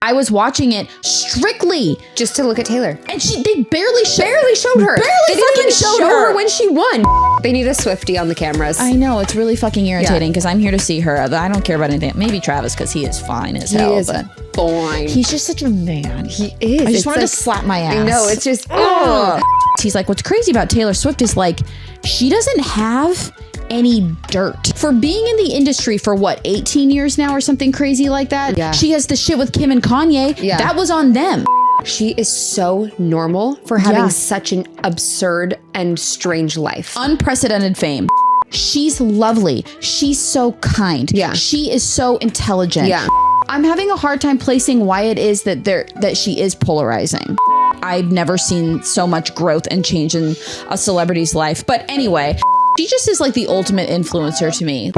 I was watching it strictly just to look at Taylor. And they barely showed her. They didn't even show her when she won. They need a Swiftie on the cameras. I know, it's really fucking irritating because I'm here to see her. I don't care about anything. Maybe Travis because he is fine as hell. He is fine. He's just such a man. He is. I just wanted to slap my ass. I know, it's just He's like, what's crazy about Taylor Swift is like, she doesn't have any dirt. For being in the industry for what, 18 years now or something crazy like that? Yeah. She has the shit with Kim and Kanye. Yeah. That was on them. She is so normal for having such an absurd and strange life. Unprecedented fame. She's lovely. She's so kind. Yeah. She is so intelligent. Yeah. I'm having a hard time placing why it is that she is polarizing. I've never seen so much growth and change in a celebrity's life. But anyway, she just is like the ultimate influencer to me.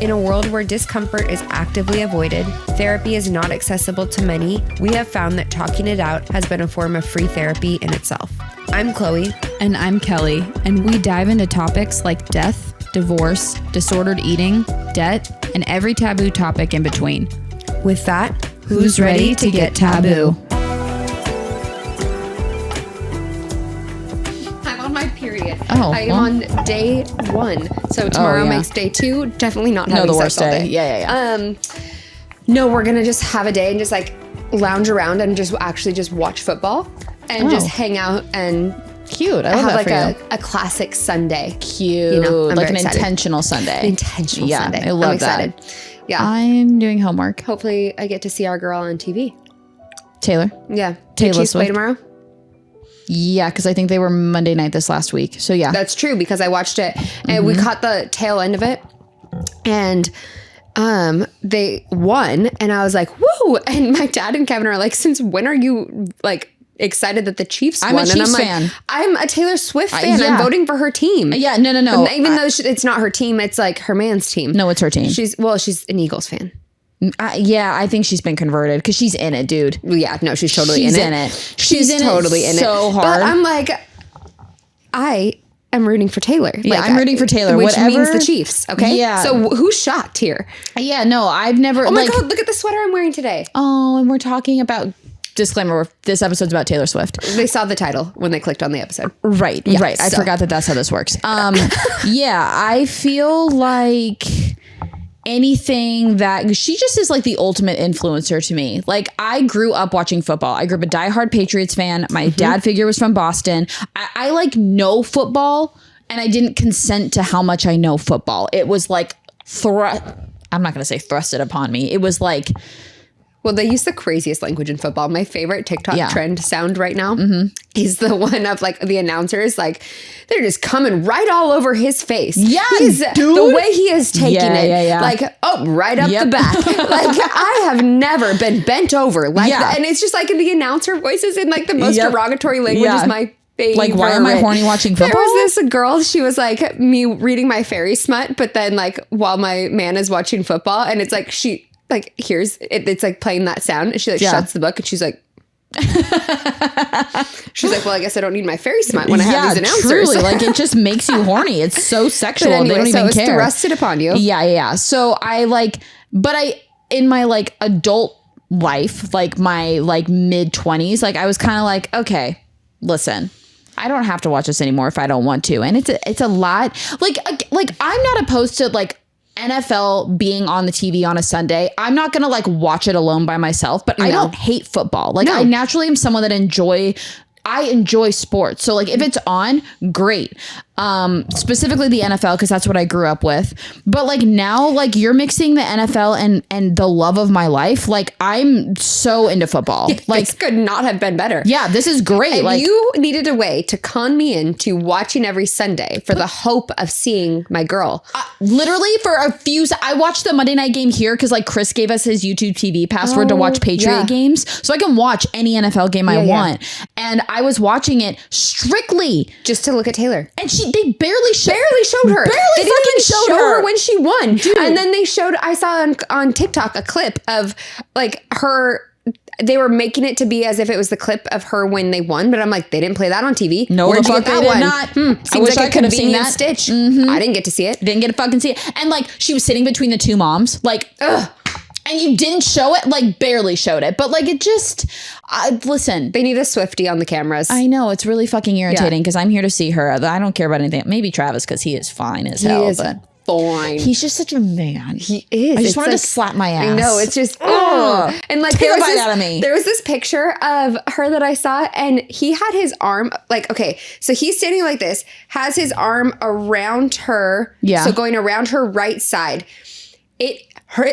In a world where discomfort is actively avoided, therapy is not accessible to many, we have found that talking it out has been a form of free therapy in itself. I'm Chloe. And I'm Kelly. And we dive into topics like death, divorce, disordered eating, debt, and every taboo topic in between. With that, who's ready to get taboo? I'm on my period. Oh, I am on day 1. So tomorrow makes day 2. Definitely not having the sex worst all day. day. Yeah. No, we're going to just have a day and just like lounge around and just actually just watch football and just hang out and cute. I love have that like for you. a classic Sunday. Cute. You know, I'm like very an excited. intentional Sunday. Intentional Sunday. I love I'm excited. that. Yeah. I'm doing homework. Hopefully I get to see our girl on TV. Taylor. Yeah. Taylor Did Chiefs play Swift. tomorrow? Yeah, because I think they were Monday night this last week. So yeah. That's true because I watched it and we caught the tail end of it and they won and I was like, woo! And my dad and Kevin are like, since when are you like excited that the Chiefs won? I'm a Chiefs and I'm fan. like, I'm a Taylor Swift fan. yeah. I'm voting for her team. Yeah, no. Even though it's not her team, it's like her man's team. No, it's her team. She's an Eagles fan. Yeah, I think she's been converted because she's in it, dude. Yeah, no, she's totally She's in in it. it. She's totally in it. So hard. But I'm like, I am rooting for Taylor. Yeah, like, I'm rooting for Taylor. Which Whatever. means the Chiefs, okay? Yeah. So who's shocked here? Yeah, no, I've never. Oh my God, look at the sweater I'm wearing today. Oh, and we're talking about. Disclaimer, this episode's about Taylor Swift. They saw the title when they clicked on the episode. Right. I forgot that's how this works. Yeah, I feel like anything that she just is like the ultimate influencer to me. Like I grew up watching football. I grew up a diehard Patriots fan. My dad figure was from Boston. I like know football and I didn't consent to how much I know football. It was like I'm not going to say thrusted upon me. It was like, well, they use the craziest language in football. My favorite TikTok trend sound right now is the one of like the announcers, like they're just coming right all over his face. Yeah, dude. The way he is taking it, like right up the back. Like I have never been bent over like that, and it's just like the announcer voices in like the most derogatory language is my favorite. Like, why am I horny watching football? There was this girl, she was like me reading my fairy smut, but then like while my man is watching football, and it's like she. Like, it's like playing that sound. And she like shuts the book and she's like, well, I guess I don't need my fairy smut when I have these announcers. Truly, like it just makes you horny. It's so sexual. But anyway, they don't even care. It's thrusted upon you. Yeah. So in my like adult life, like my like mid 20s, like I was kind of like, okay, listen, I don't have to watch this anymore if I don't want to. And it's a lot. Like I'm not opposed to like NFL being on the TV on a Sunday. I'm not going to like watch it alone by myself, but I don't hate football. Like I naturally am someone that enjoy sports. So like if it's on, great. Specifically the NFL, because that's what I grew up with. But like now, like you're mixing the NFL and the love of my life. Like I'm so into football. Like this could not have been better. Yeah, this is great. And like you needed a way to con me into watching every Sunday for the hope of seeing my girl. Literally for a few, I watched the Monday night game here because like Chris gave us his YouTube TV password to watch Patriot games, so I can watch any NFL game I want. And I was watching it strictly just to look at Taylor, and they barely showed her. They didn't even show her when she won. Dude. And then they showed, I saw on TikTok a clip of like her. They were making it to be as if it was the clip of her when they won, but I'm like, they didn't play that on TV. No, where'd you fuck, get that they did one? not. Seems like I could have seen that stitch. I didn't get to see it. Didn't get to fucking see it. And like she was sitting between the two moms, like, ugh. and you didn't show it, like barely showed it, but like it just, listen. They need a Swiftie on the cameras. I know, it's really fucking irritating because I'm here to see her. I don't care about anything. Maybe Travis because he is fine as hell, but fine. he's just such a man. He is. I just wanted to slap my ass. I know. It's just, oh. And like, Take a bite out of me. There was this picture of her that I saw, and he had his arm, like, okay, so he's standing like this, has his arm around her. Yeah. So going around her right side.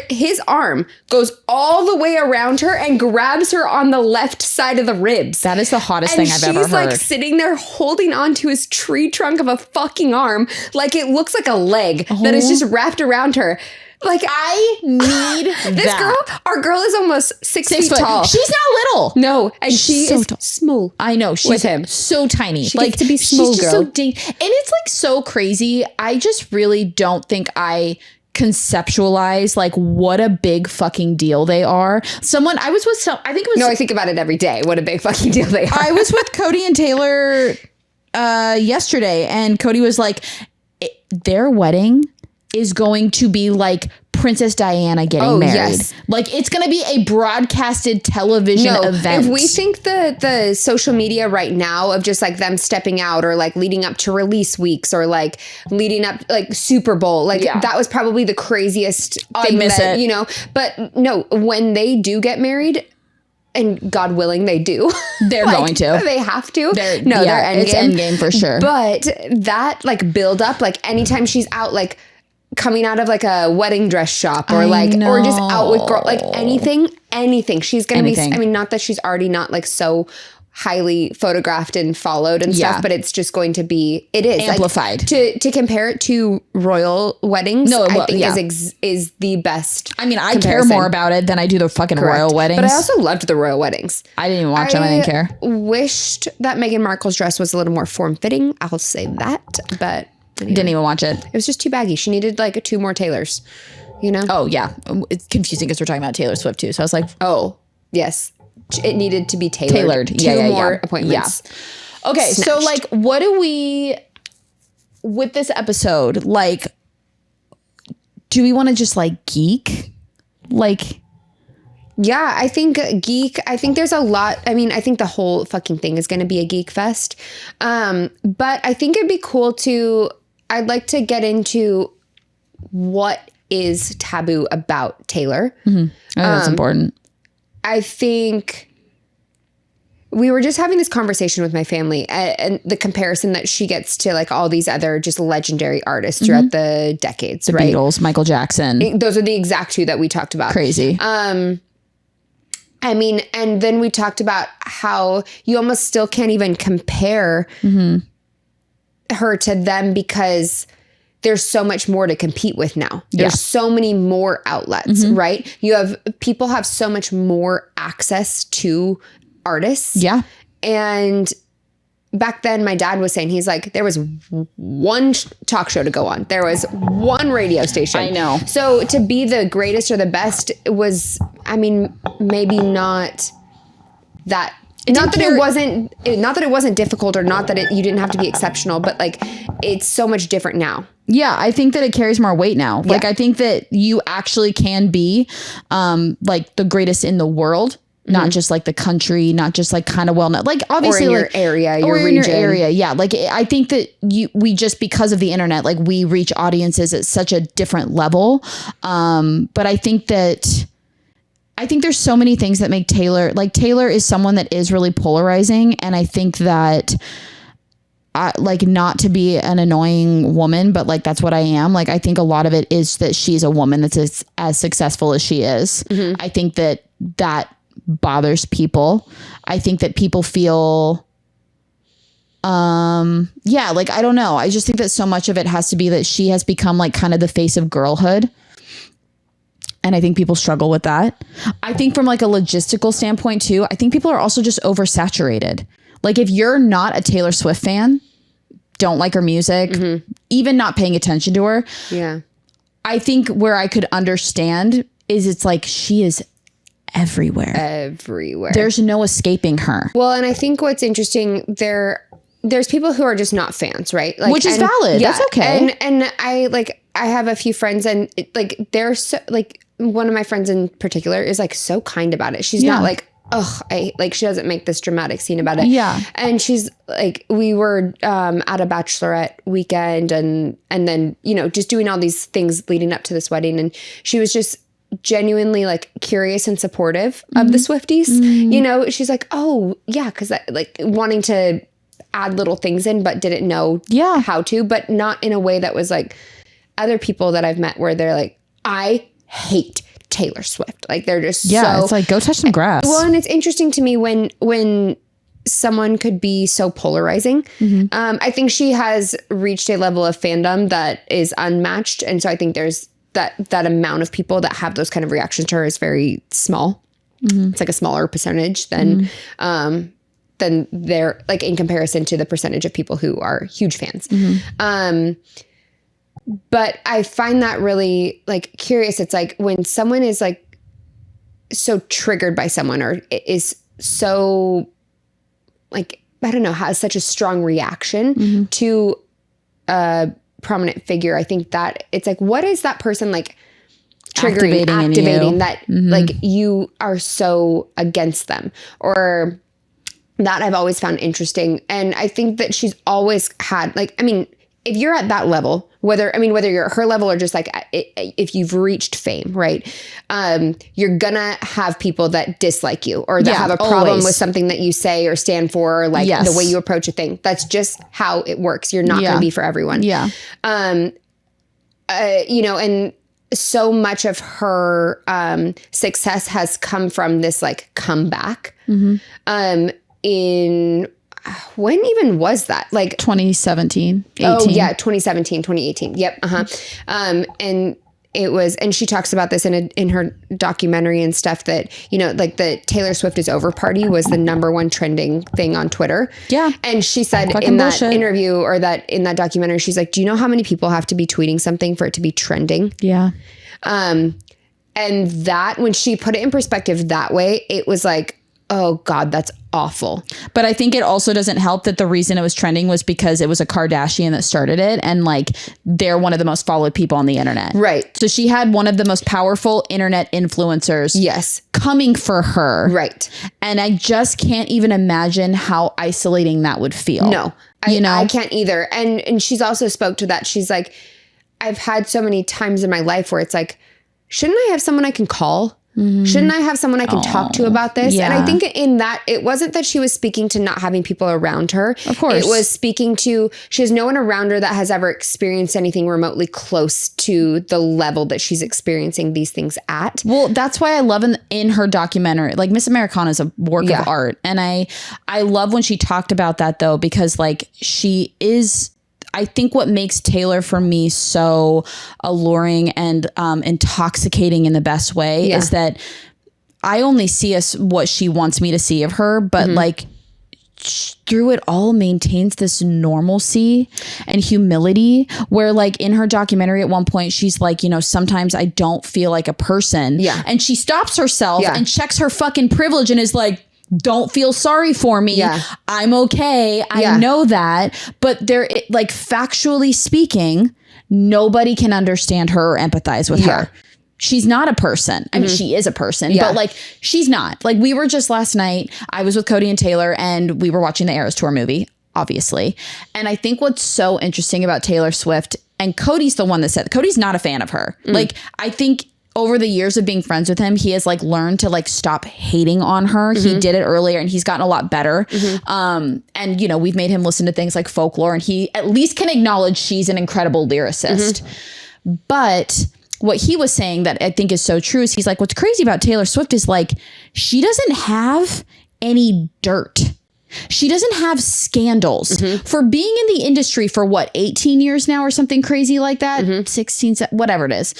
His arm goes all the way around her and grabs her on the left side of the ribs. That is the hottest thing I've ever heard. And she's like sitting there holding onto his tree trunk of a fucking arm. Like it looks like a leg that is just wrapped around her. Like I need this girl, our girl is almost 6 feet foot. tall. She's not little. No, and she so is tall. small. I know. She's with him. So tiny. She like gets to be small, she's just girl. so and it's like so crazy. I just really don't think I conceptualize like what a big fucking deal they are. I was with I think it was. No, I think about it every day. What a big fucking deal they are. I was with Cody and Taylor yesterday, and Cody was like, their wedding is going to be like Princess Diana getting married. Yes. Like it's going to be a broadcasted television event. If we think the social media right now of just like them stepping out or like leading up to release weeks or like leading up like Super Bowl, like that was probably the craziest thing that, you know, but no, when they do get married, and God willing, they do. They're like, going to. They have to. They're endgame. It's endgame for sure. But that like build up, like anytime she's out, like coming out of like a wedding dress shop or or just out with girl, like anything, she's going to be, I mean, not that she's already not like so highly photographed and followed and stuff, but it's just going to be, it is amplified. Like, to compare it to royal weddings, I think is the best. I mean, I care more about it than I do the fucking royal weddings. But I also loved the royal weddings. I didn't even watch them. I didn't care. Wished that Meghan Markle's dress was a little more form-fitting. I'll say that, but anyway. Didn't even watch it. It was just too baggy. She needed like 2 more Taylors, you know? Oh, yeah. It's confusing because we're talking about Taylor Swift too. So I was like, oh, yes. It needed to be tailored. 2 more appointments. Yeah. Okay. Snatched. So like, what do we, with this episode, like, do we want to just like geek? Like, yeah, I think geek, I think there's a lot. I mean, I think the whole fucking thing is going to be a geek fest. But I think it'd be cool I'd like to get into what is taboo about Taylor. Mm-hmm. That's important. I think we were just having this conversation with my family and the comparison that she gets to like all these other just legendary artists throughout the decades, the right? Beatles, Michael Jackson. Those are the exact 2 that we talked about. Crazy. I mean, and then we talked about how you almost still can't even compare her to them because there's so much more to compete with now. There's so many more outlets, right? People have so much more access to artists. Yeah. And back then my dad was saying, he's like, there was one talk show to go on. There was one radio station. I know. So to be the greatest or the best was, I mean, maybe not that. Not that it wasn't difficult or not that you didn't have to be exceptional, but like it's so much different now. Yeah, I think that it carries more weight now. Like I think that you actually can be like the greatest in the world, not just like the country, not just like kind of well known. Like obviously or in like your area, your or region. in your area. Yeah, like I think that we just because of the internet, like we reach audiences at such a different level. But I think there's so many things that make Taylor is someone that is really polarizing. And I think that like not to be an annoying woman, but like, that's what I am. Like, I think a lot of it is that she's a woman that's as successful as she is. I think that bothers people. I think that people feel, like, I don't know. I just think that so much of it has to be that she has become like kind of the face of girlhood. And I think people struggle with that. I think from like a logistical standpoint too, I think people are also just oversaturated. Like if you're not a Taylor Swift fan, don't like her music, even not paying attention to her. Yeah. I think where I could understand is it's like she is everywhere. Everywhere. There's no escaping her. Well, and I think what's interesting there's people who are just not fans, right? Like, which is valid. Yeah, that's okay. And I have a few friends and they're so like, one of my friends in particular is like so kind about it. She's not like, ugh, she doesn't make this dramatic scene about it. Yeah. And she's like, we were at a bachelorette weekend and then, you know, just doing all these things leading up to this wedding. And she was just genuinely like curious and supportive of the Swifties. You know, she's like, oh yeah. Cause like wanting to add little things in, but didn't know how to, but not in a way that was like other people that I've met where they're like, I hate Taylor Swift. Like they're just so, it's like, go touch some grass. Well, and it's interesting to me when someone could be so polarizing. I think she has reached a level of fandom that is unmatched. And so I think there's that amount of people that have those kind of reactions to her is very small. It's like a smaller percentage than they're like in comparison to the percentage of people who are huge fans. But I find that really like curious. It's like when someone is like so triggered by someone or is so like, I don't know, has such a strong reaction to a prominent figure. I think that it's like, what is that person like triggering, activating that like you are so against them? Or that I've always found interesting. And I think that she's always had like, I mean, if you're at that level, whether you're at her level or just like if you've reached fame, right? You're gonna have people that dislike you or that have a problem with something that you say or stand for, or like the way you approach a thing. That's just how it works. You're not gonna be for everyone. You know, and so much of her success has come from this like comeback. In when even was that? Like 2017, 18. Oh yeah, 2017, 2018. Yep. And it was, and she talks about this in her documentary and stuff that, you know, like the Taylor Swift is over party was the #1 trending thing on Twitter. Yeah. And she said in that interview or that in that documentary, she's like, do you know how many people have to be tweeting something for it to be trending? Yeah. And that when she put it in perspective that way, it was like, oh God, that's awful. But I think it also doesn't help that the reason it was trending was because it was a Kardashian that started it. And like, they're one of the most followed people on the internet. Right. So she had one of the most powerful internet influencers. Yes. Coming for her. Right. And I just can't even imagine how isolating that would feel. No, I can't either. And she's also spoke to that. She's like, I've had so many times in my life where it's like, shouldn't I have someone I can call? Shouldn't I have someone I can talk to about this? Yeah. And I think in that, it wasn't that she was speaking to not having people around her. Of course. It was speaking to, she has no one around her that has ever experienced anything remotely close to the level that she's experiencing these things at. Well, that's why I love in her documentary, like Miss Americana is a work of art. And I love when she talked about that though, because like she is, I think what makes Taylor for me so alluring and intoxicating in the best way is that I only see what she wants me to see of her, but like through it all maintains this normalcy and humility where like in her documentary at one point, she's like, you know, sometimes I don't feel like a person. Yeah. And she stops herself and checks her fucking privilege and is like, don't feel sorry for me. Yeah. I'm okay. I know that. But there, like factually speaking, nobody can understand her or empathize with her. She's not a person. I mean, she is a person, but like she's not. Like we were just last night, I was with Cody and Taylor and we were watching the Eras Tour movie, obviously. And I think what's so interesting about Taylor Swift, and Cody's the one that said, Cody's not a fan of her. Like I think over the years of being friends with him, he has like learned to like stop hating on her. He did it earlier and he's gotten a lot better. And you know, we've made him listen to things like folklore and he at least can acknowledge she's an incredible lyricist. But what he was saying that I think is so true is he's like, what's crazy about Taylor Swift is like, she doesn't have any dirt. She doesn't have scandals for being in the industry for what, 18 years now or something crazy like that, 16, whatever it is.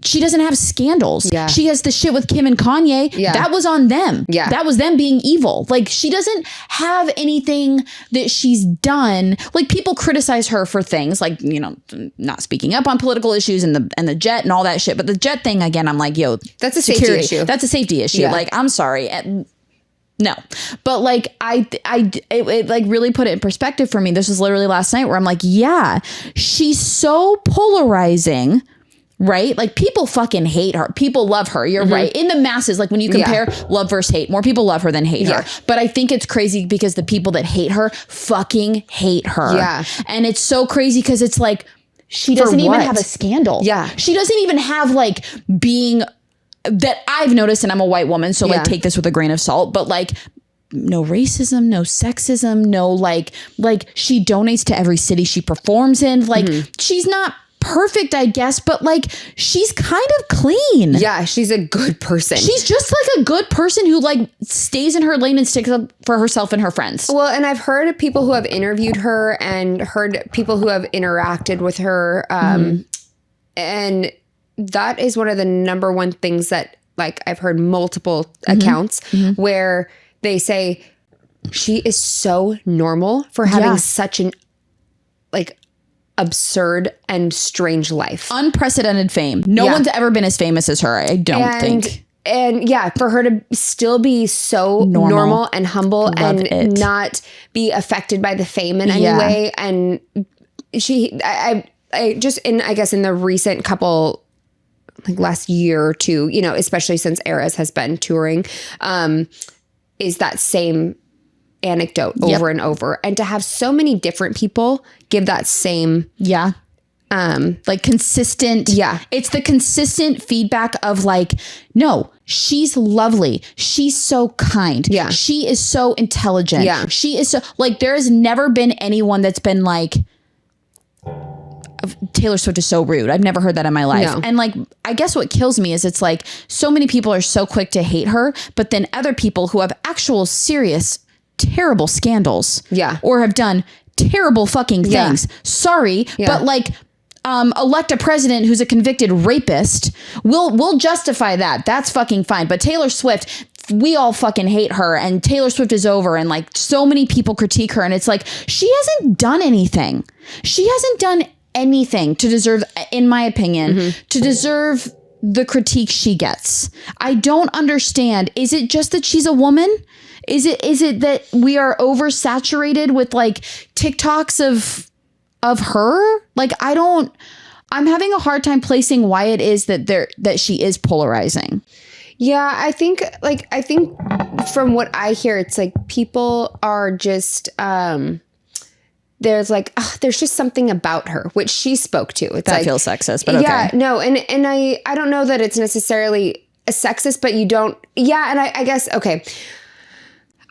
She doesn't have scandals. Yeah. She has the shit with Kim and Kanye. Yeah. That was on them. Yeah. That was them being evil. Like she doesn't have anything that she's done. Like people criticize her for things like, you know, not speaking up on political issues and the jet and all that shit. But the jet thing again, I'm like, yo, that's a safety issue. That's a safety issue. Yeah. Like, I'm sorry. No, but like it like really put it in perspective for me. This was literally last night where I'm like, yeah, she's so polarizing right? Like people fucking hate her. People love her. You're right. In the masses, like when you compare love versus hate, more people love her than hate her. But I think it's crazy because the people that hate her fucking hate her. Yeah. And it's so crazy because it's like, she doesn't even have a scandal. Yeah. She doesn't even have like being that I've noticed, and I'm a white woman, so like take this with a grain of salt, but like no racism, no sexism, no like she donates to every city she performs in. Like she's not perfect, I guess, but like she's kind of clean. Yeah, she's a good person. She's just like a good person who like stays in her lane and sticks up for herself and her friends. Well, and I've heard of people who have interviewed her and heard people who have interacted with her. And that is one of the number one things that like I've heard multiple accounts where they say she is so normal for having such an like absurd and strange life. Unprecedented fame. No one's ever been as famous as her, I don't think. And yeah, for her to still be so normal and humble and not be affected by the fame in any way. And I just, I guess in the recent couple, like last year or two, you know, especially since Eras has been touring, is that same anecdote over and over. And to have so many different people give that same like consistent it's the consistent feedback of like, no, she's lovely, she's so kind, she is so intelligent, she is so like, there has never been anyone that's been like, Taylor Swift is so rude. I've never heard that in my life. No. And like, I guess what kills me is it's like so many people are so quick to hate her, but then other people who have actual serious terrible scandals or have done terrible fucking things. Sorry, but like elect a president who's a convicted rapist, we'll justify that. That's fucking fine. But Taylor Swift, we all fucking hate her, and Taylor Swift is over, and like so many people critique her, and it's like she hasn't done anything. She hasn't done anything to deserve, in my opinion, to deserve the critique she gets. I don't understand. Is it just that she's a woman? Is it that we are oversaturated with like TikToks of her? Like I'm having a hard time placing why it is that she is polarizing. Yeah, I think from what I hear, it's like people are just there's like there's just something about her, which she spoke to. It's that like, feels sexist, but okay. Yeah, no, and I don't know that it's necessarily a sexist, but you don't. Yeah, and I guess okay.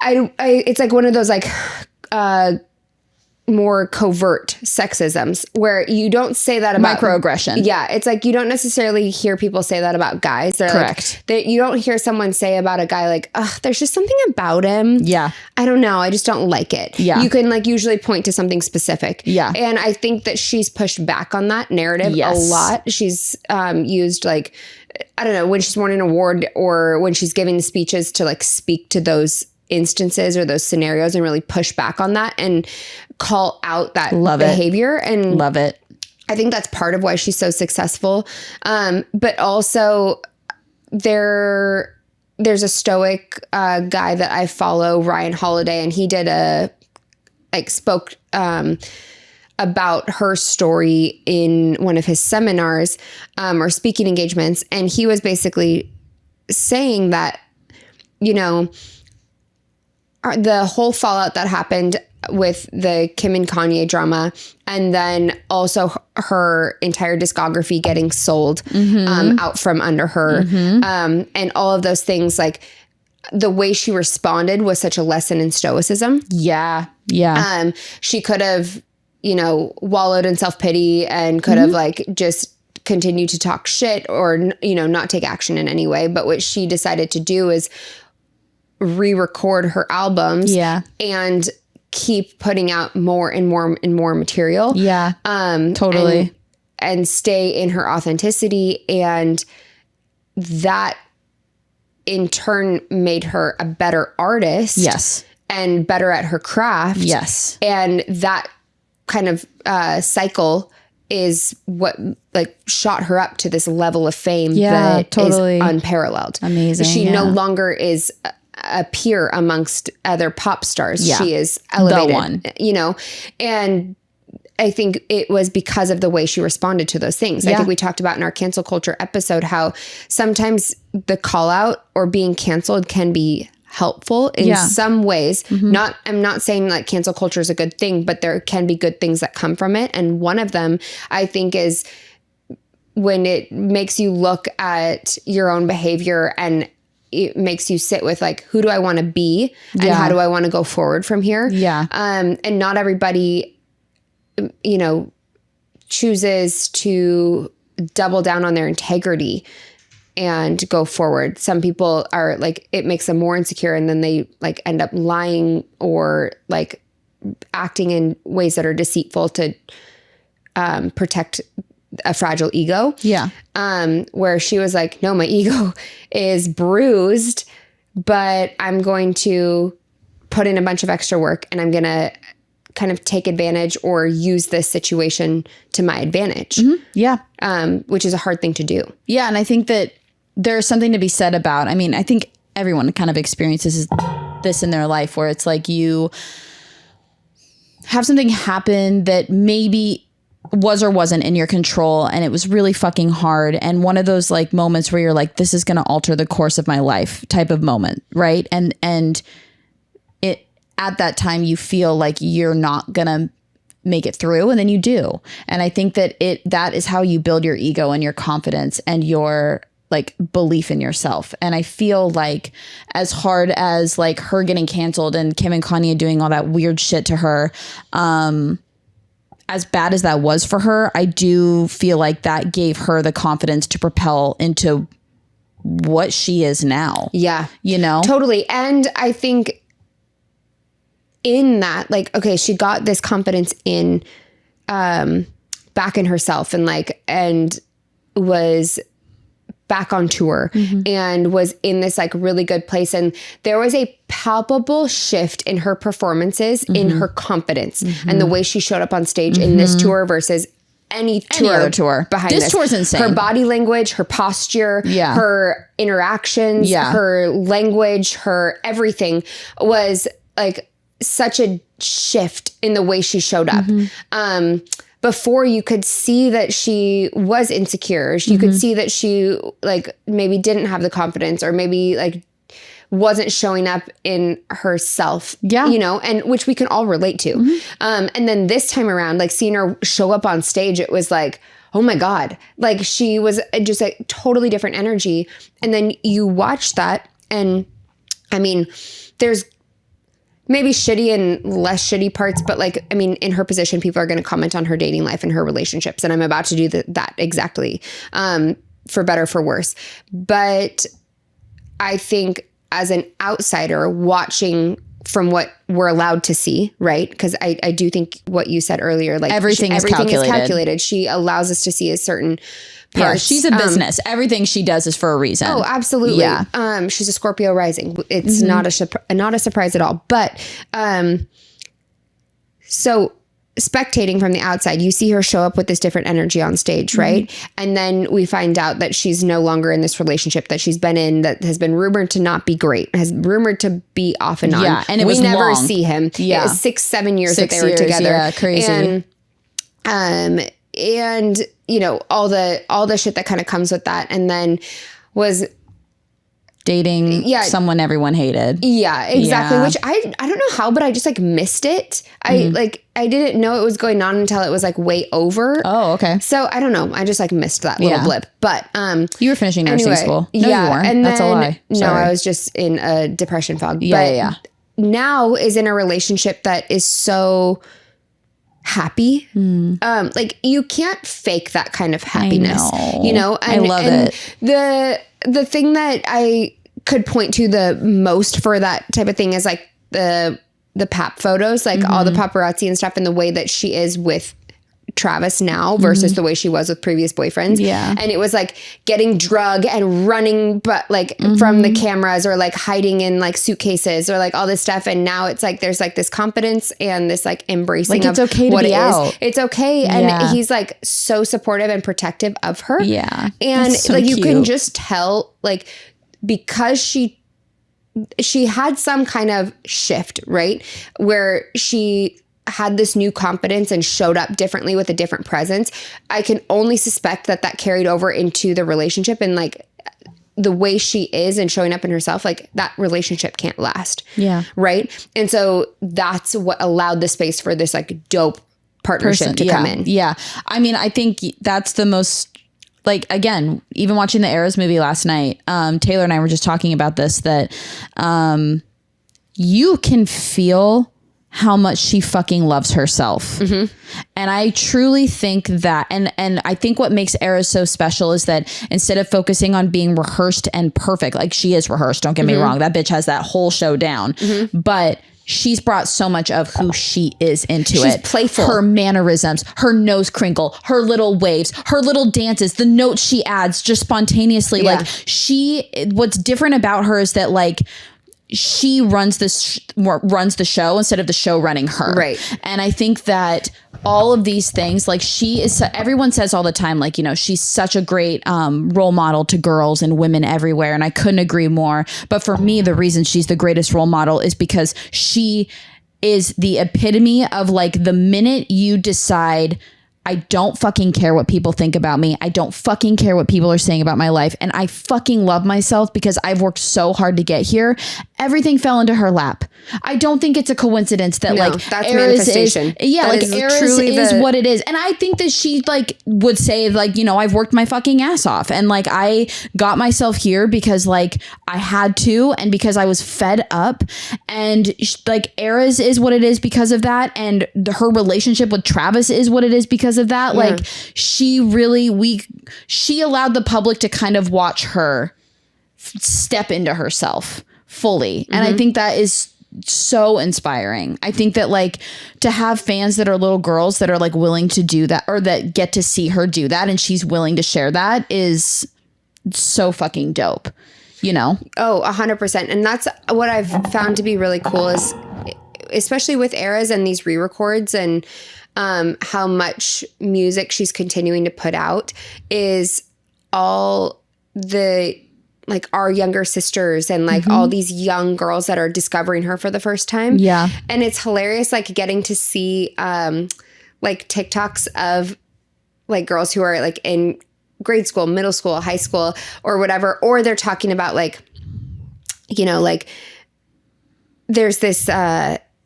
I it's like one of those like more covert sexisms where you don't say that about microaggression. Yeah, it's like you don't necessarily hear people say that about guys. They're correct. Like, you don't hear someone say about a guy like, "Ugh, there's just something about him." Yeah, I don't know. I just don't like it. Yeah, you can like usually point to something specific. Yeah, and I think that she's pushed back on that narrative a lot. She's used like, I don't know, when she's won an award or when she's giving speeches to like speak to those instances or those scenarios and really push back on that and call out that behavior. And love it. I think that's part of why she's so successful. But also there's a stoic guy that I follow, Ryan Holiday, and he did spoke about her story in one of his seminars or speaking engagements. And he was basically saying that, you know, the whole fallout that happened with the Kim and Kanye drama, and then also her entire discography getting sold out from under her, and all of those things, like the way she responded was such a lesson in stoicism. Yeah. She could have, you know, wallowed in self-pity and could have like just continued to talk shit or, you know, not take action in any way. But what she decided to do is re-record her albums and keep putting out more and more and more material. Yeah. Totally. And stay in her authenticity. And that in turn made her a better artist. Yes. And better at her craft. Yes. And that kind of cycle is what like shot her up to this level of fame that is unparalleled. Amazing. She no longer is a peer amongst other pop stars. She is elevated, the one, you know, and I think it was because of the way she responded to those things. I think we talked about in our cancel culture episode how sometimes the call out or being canceled can be helpful in some ways. I'm not saying like cancel culture is a good thing, but there can be good things that come from it. And one of them I think is when it makes you look at your own behavior and it makes you sit with like, who do I want to be and how do I want to go forward from here? Yeah. And not everybody, you know, chooses to double down on their integrity and go forward. Some people are like, it makes them more insecure and then they like end up lying or like acting in ways that are deceitful to protect a fragile ego. Yeah. Where she was like, no, my ego is bruised, but I'm going to put in a bunch of extra work and I'm going to kind of take advantage or use this situation to my advantage. Yeah. Which is a hard thing to do. Yeah. And I think that there's something to be said about, I mean, I think everyone kind of experiences this in their life where it's like you have something happen that maybe was or wasn't in your control and it was really fucking hard. And one of those like moments where you're like, this is going to alter the course of my life type of moment. Right. And it, at that time you feel like you're not going to make it through and then you do. And I think that that is how you build your ego and your confidence and your like belief in yourself. And I feel like as hard as like her getting canceled and Kim and Kanye doing all that weird shit to her, as bad as that was for her, I do feel like that gave her the confidence to propel into what she is now. Yeah. You know? Totally. And I think in that, like, okay, she got this confidence in, back in herself and was back on tour and was in this like really good place. And there was a palpable shift in her performances, in her confidence and the way she showed up on stage in this tour versus any other tour behind this tour's insane. Her body language, her posture, her interactions, her language, her everything was like such a shift in the way she showed up. Before you could see that she was insecure. You could see that she like maybe didn't have the confidence or maybe like wasn't showing up in herself, you know, and which we can all relate to. And then this time around, like seeing her show up on stage, it was like, oh my God, like she was just a totally different energy. And then you watch that and I mean, there's maybe shitty and less shitty parts, but like, I mean, in her position, people are going to comment on her dating life and her relationships. And I'm about to do that exactly, for better, for worse. But I think as an outsider watching from what we're allowed to see, right? Because I do think what you said earlier, like everything is calculated. She allows us to see a certain parts. Yeah, she's a business. Everything she does is for a reason. Oh, absolutely. Yeah. She's a Scorpio rising. It's not a surprise at all. But so spectating from the outside, you see her show up with this different energy on stage, right? And then we find out that she's no longer in this relationship that she's been in that has been rumored to not be great, has rumored to be off and on. Yeah, and we never long. See him. Yeah. It was 6-7 years that they were together. Yeah, crazy. And you know, all the shit that kind of comes with that. And then was dating someone everyone hated. Yeah, exactly. Yeah. Which I don't know how, but I just like missed it. I didn't know it was going on until it was like way over. Oh, okay. So I don't know. I just like missed that little blip. But you were finishing nursing school. No, you weren't. And that's a lie. No, I was just in a depression fog. Yeah. Now is in a relationship that is so happy. Like you can't fake that kind of happiness. You know? I love it. The thing that I could point to the most for that type of thing is like the pap photos, like all the paparazzi and stuff, and the way that she is with Travis now versus the way she was with previous boyfriends. Yeah. And it was like getting drug and running, but like from the cameras or like hiding in like suitcases or like all this stuff. And now it's like, there's like this confidence and this like embracing like it's of okay to what be it out. is. It's okay. And he's like so supportive and protective of her. Yeah. And so like, you cute. can just tell like, because she had some kind of shift, right? Where she had this new confidence and showed up differently with a different presence, I can only suspect that carried over into the relationship, and like the way she is and showing up in herself, like that relationship can't last. Yeah. Right. And so that's what allowed the space for this like dope partnership to come in. Yeah. I mean, I think that's the most, like, again, even watching the Eras movie last night, Taylor and I were just talking about this, that you can feel how much she fucking loves herself. Mm-hmm. And I truly think that, and I think what makes Eras so special is that instead of focusing on being rehearsed and perfect, like she is rehearsed, don't get me wrong, that bitch has that whole show down, but she's brought so much of who she is into it. She's playful. Her mannerisms, her nose crinkle, her little waves, her little dances, the notes she adds just spontaneously. Yeah. Like what's different about her is that like, she runs runs the show instead of the show running her. Right. And I think that all of these things, like everyone says all the time, like, you know, she's such a great role model to girls and women everywhere. And I couldn't agree more. But for me, the reason she's the greatest role model is because she is the epitome of like the minute you decide, I don't fucking care what people think about me. I don't fucking care what people are saying about my life. And I fucking love myself because I've worked so hard to get here. Everything fell into her lap. I don't think it's a coincidence that like that's Eras manifestation. Eras is what it is. And I think that she like would say like, you know, I've worked my fucking ass off and like I got myself here because like I had to and because I was fed up, and like Eras is what it is because of that, and her relationship with Travis is what it is because of that. Like she allowed the public to kind of watch her step into herself fully. And I think that is so inspiring. I think that like to have fans that are little girls that are like willing to do that, or that get to see her do that and she's willing to share that, is so fucking dope, you know? Oh, 100%. And that's what I've found to be really cool is, especially with Eras and these re-records and how much music she's continuing to put out, is all the like our younger sisters and like all these young girls that are discovering her for the first time. Yeah. And it's hilarious, like getting to see like TikToks of like girls who are like in grade school, middle school, high school, or whatever, or they're talking about like, you know, like there's this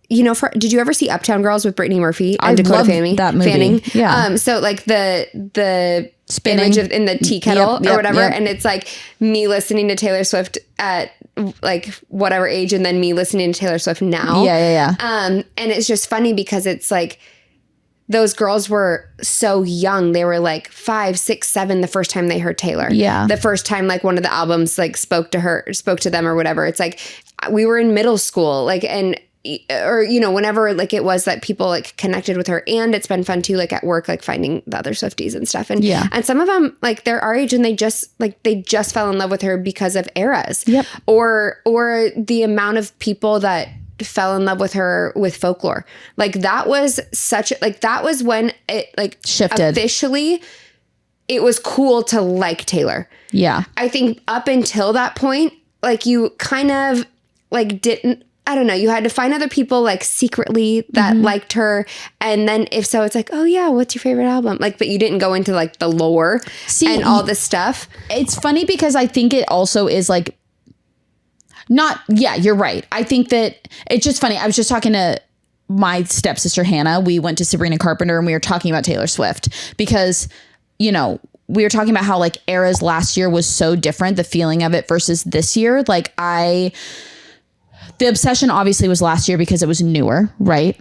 you know, did you ever see Uptown Girls with Brittany Murphy and Dakota that movie. Fanning? Yeah. So like the Spinning image in the tea kettle or whatever, yep. and it's like me listening to Taylor Swift at like whatever age, and then me listening to Taylor Swift now. Yeah. And it's just funny because it's like those girls were so young. They were like 5, 6, 7 the first time they heard Taylor. Yeah. The first time like one of the albums like spoke to them or whatever. It's like we were in middle school, like, and or, you know, whenever like it was that people like connected with her. And it's been fun too, like at work, like finding the other Swifties and stuff. And and some of them like they're our age and they just fell in love with her because of Eras. Yep. Or the amount of people that fell in love with her with Folklore. Like that was that was when it like shifted. Officially, it was cool to like Taylor. Yeah. I think up until that point, like you kind of like didn't, I don't know, you had to find other people like secretly that liked her. And then if so, it's like, oh yeah, what's your favorite album? Like, but you didn't go into like the lore and all this stuff. It's funny because I think it also is like, you're right. I think that it's just funny. I was just talking to my stepsister, Hannah. We went to Sabrina Carpenter and we were talking about Taylor Swift because, you know, we were talking about how like Eras last year was so different, the feeling of it versus this year. Like the obsession obviously was last year because it was newer, right?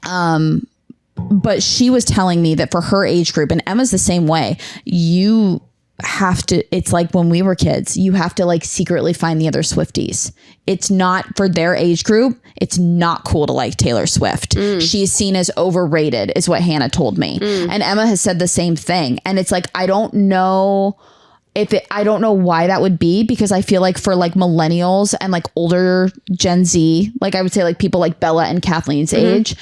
But she was telling me that for her age group, and Emma's the same way, you have to, it's like when we were kids, you have to like secretly find the other Swifties. It's not for their age group. It's not cool to like Taylor Swift. She's seen as overrated is what Hannah told me. And Emma has said the same thing. And it's like, I don't know why that would be, because I feel like for like millennials and like older Gen Z, like I would say like people like Bella and Kathleen's age,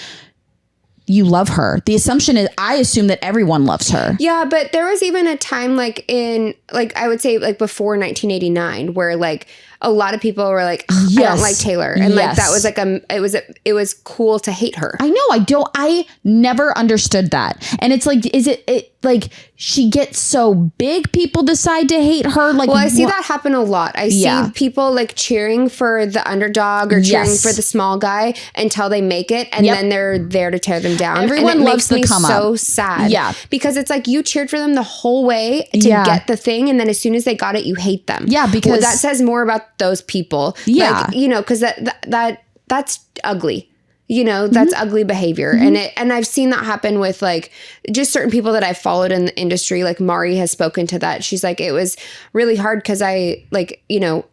you love her. The assumption is, I assume that everyone loves her. Yeah, but there was even a time like in like I would say like before 1989 where like a lot of people were like, I don't like Taylor, and like that was like it was cool to hate her. I know. I never understood that. And it's like, is it like she gets so big, people decide to hate her? Like, well, I see that happen a lot. I see people like cheering for the underdog or cheering for the small guy until they make it, and then they're there to tear them down. Everyone and it loves makes me the come so up. sad. Yeah, because it's like you cheered for them the whole way to get the thing, and then as soon as they got it, you hate them. Yeah, because that says more about those people. Yeah, like, you know, because that's ugly. You know, that's ugly behavior. And I've seen that happen with like just certain people that I've followed in the industry. Like Mari has spoken to that. She's like, it was really hard because I like, you know,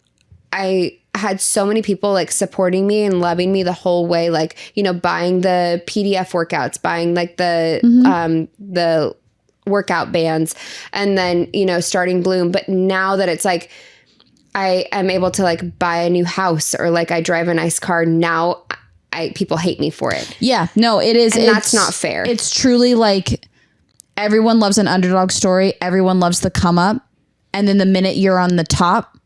I had so many people like supporting me and loving me the whole way. Like, you know, buying the PDF workouts, buying like the workout bands, and then, you know, starting Bloom. But now that it's like, I am able to like buy a new house or like I drive a nice car now, people hate me for it. Yeah, no, it is. And that's not fair. It's truly like everyone loves an underdog story. Everyone loves the come up. And then the minute you're on the top,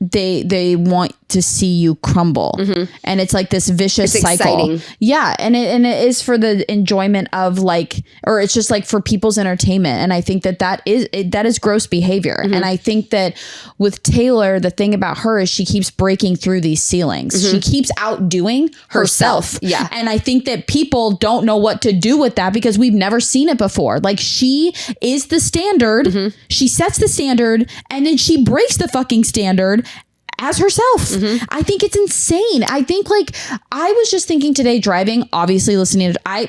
they want to see you crumble. And it's like this vicious cycle. Exciting. Yeah. And it is for the enjoyment of like, or it's just like for people's entertainment. And I think that is gross behavior. And I think that with Taylor, the thing about her is she keeps breaking through these ceilings. She keeps outdoing herself. Yeah. And I think that people don't know what to do with that because we've never seen it before. Like she is the standard. She sets the standard and then she breaks the fucking standard as herself. I think it's insane. I think like I was just thinking today driving, obviously listening to I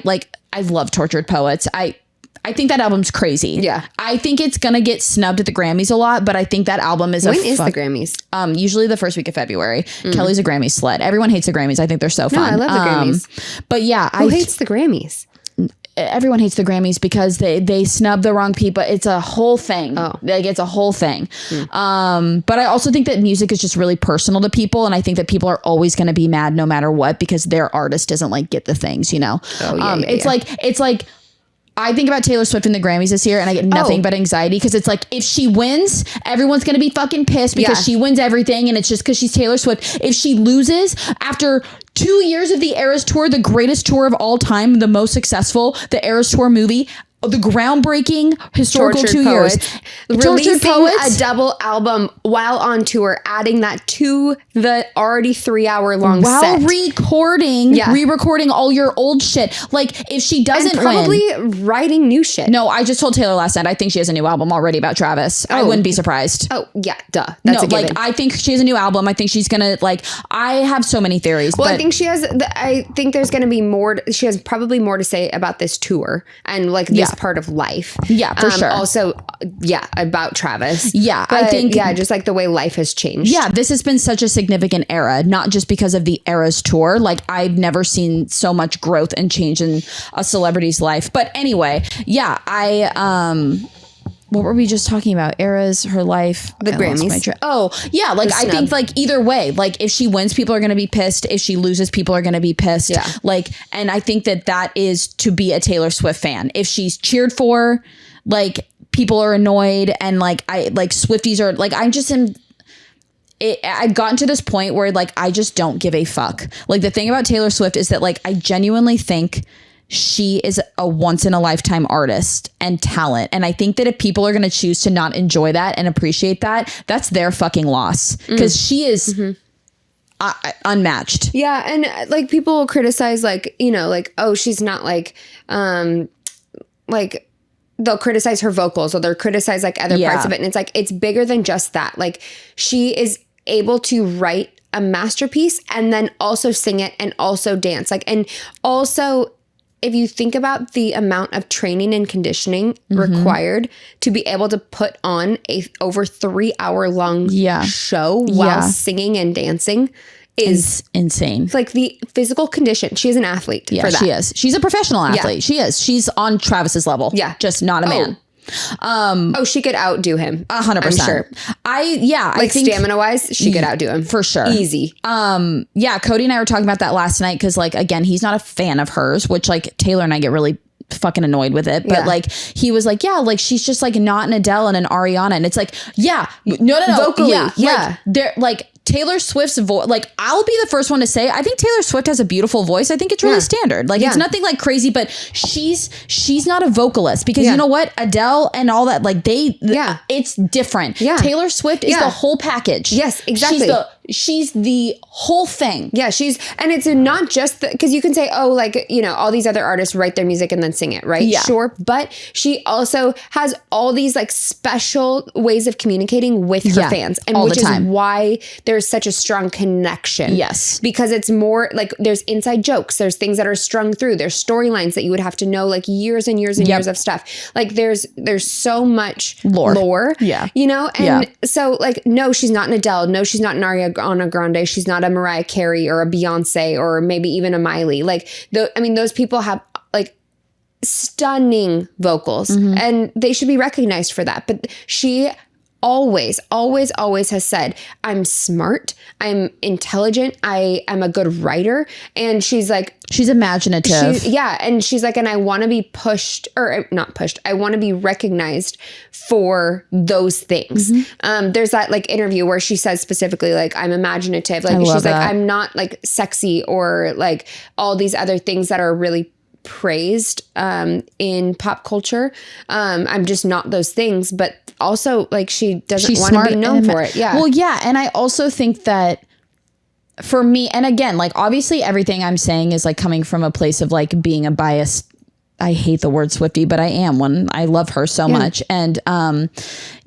love Tortured Poets. I think that album's crazy. Yeah. I think it's gonna get snubbed at the Grammys a lot, but I think that album is when is the Grammys? Usually the first week of February. Kelly's a Grammy slut. Everyone hates the Grammys. I think they're so fun. I love the Grammys. But yeah, who hates the Grammys? Everyone hates the Grammys because they snub the wrong people. It's a whole thing. Like it's a whole thing. But I also think that music is just really personal to people. And I think that people are always going to be mad no matter what, because their artist doesn't like get the things, you know? It's like, I think about Taylor Swift in the Grammys this year and I get nothing but anxiety because it's like if she wins, everyone's going to be fucking pissed because she wins everything and it's just because she's Taylor Swift. If she loses after 2 years of the Eras Tour, the greatest tour of all time, the most successful, the Eras Tour movie, the groundbreaking historical Tortured 2 years. Releasing a double album while on tour, adding that to the already 3-hour long set. While re-recording all your old shit. Like if she doesn't probably writing new shit. No, I just told Taylor last night, I think she has a new album already about Travis. I wouldn't be surprised. Oh yeah, duh. That's a given. Like I think she has a new album. I think she's gonna like, I have so many theories. Well, I think she has, I think there's gonna be more, she has probably more to say about this tour and like this part of life. Yeah, for sure. Also, about Travis. Yeah, but, I think. Yeah, just like the way life has changed. Yeah, this has been such a significant era, not just because of the Eras Tour. Like I've never seen so much growth and change in a celebrity's life. But anyway, yeah, what were we just talking about? Eras, her life, the Grammys. Like I think like either way, like if she wins, people are going to be pissed. If she loses, people are going to be pissed. Yeah. Like, and I think that is to be a Taylor Swift fan. If she's cheered for, like people are annoyed and like Swifties are like, I've gotten to this point where like, I just don't give a fuck. Like the thing about Taylor Swift is that like, I genuinely think she is a once in a lifetime artist and talent. And I think that if people are going to choose to not enjoy that and appreciate that, that's their fucking loss because she is unmatched. Yeah. And like people will criticize like, you know, like, oh, she's not like they'll criticize her vocals or they'll criticize like other parts of it. And it's like, it's bigger than just that. Like she is able to write a masterpiece and then also sing it and also dance. Like, and also if you think about the amount of training and conditioning required to be able to put on a over 3-hour long show while singing and dancing is insane. It's like the physical condition. She is an athlete for that. She is. She's a professional athlete. She is. She's on Travis's level. Yeah. Just not a man. She could outdo him. 100%. I'm sure. I think stamina wise, she could outdo him for sure. Easy. Cody and I were talking about that last night because like again, he's not a fan of hers, which like Taylor and I get really fucking annoyed with it, but like he was like, yeah, like she's just like not an Adele and an Ariana, and it's like, no, vocally, like, they're like Taylor Swift's voice. Like I'll be the first one to say I think Taylor Swift has a beautiful voice. I think it's really standard. Like it's nothing like crazy, but she's not a vocalist because you know what, Adele and all that, like it's different. Taylor Swift is the whole package. Yes, exactly. She's the whole thing. Yeah, and it's not just because you can say, oh, like, you know, all these other artists write their music and then sing it, right? Yeah. Sure. But she also has all these like special ways of communicating with her fans. And which is why there's such a strong connection. Yes. Because it's more like there's inside jokes. There's things that are strung through. There's storylines that you would have to know like years and years and years of stuff. Like there's so much lore. Yeah. You know? And so like, no, she's not an Adele. No, she's not an Ariana Grande. She's not a Mariah Carey or a Beyonce or maybe even a Miley. Like, those people have like stunning vocals and they should be recognized for that. But she always has said, I'm smart, I'm intelligent, I am a good writer. And she's like, she's imaginative. And she's like, and I want to be pushed or not pushed. I want to be recognized for those things. There's that like interview where she says specifically, like, I'm imaginative. Like she's like, I'm not like sexy or like all these other things that are really praised in pop culture. I'm just not those things, but also like she doesn't want to be known for it. Yeah. Well, yeah. And I also think that for me, and again, like obviously everything I'm saying is like coming from a place of like being a biased, I hate the word Swiftie, but I am one. I love her so much. And,